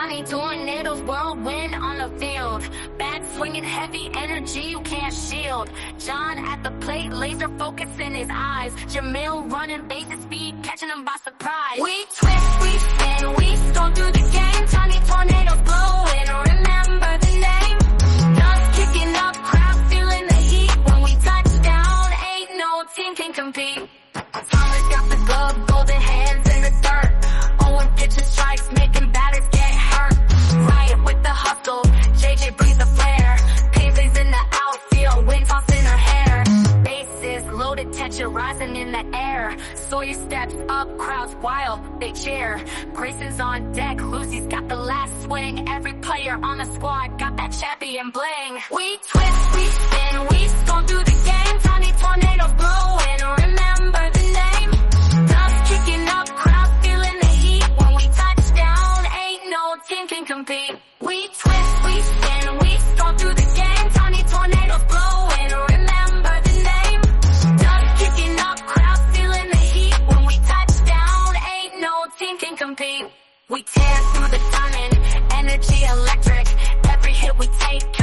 tiny tornadoes, whirlwind on the field. Bat swinging, heavy energy you can't shield. John at the plate, laser focus in his eyes. Jamil running bases speed, catching him by surprise. We twist, we spin, we storm through the game. Tiny tornadoes blowing, remember the name. Dust kicking up, crowd feeling the heat. When we touch down, ain't no team can compete. Thomas got the glove, golden hands in the dirt. Owen pitching strikes, making batters get hurt. Riot with the hustle, JJ brings the flair. Paisley's in the outfield, wind tossing her hair. Bases loaded, tension rising in the air. Sawyer steps up, crowds wild, they cheer. Grayson's on deck, Lucy's got the last swing. Every player on the squad got that champion bling. We twist, we spin, we storm through the game. Tiny tornadoes blowing, remember the name. Dust kicking up, crowds feeling the heat. When we touch down, ain't no team can compete. We twist, we spin, we storm through the game. Tiny tornadoes blowing, remember the name. Dust kicking up, crowds feeling the heat. When we touch down, ain't no team can compete. We tear through the diamond, energy electric. Every hit we take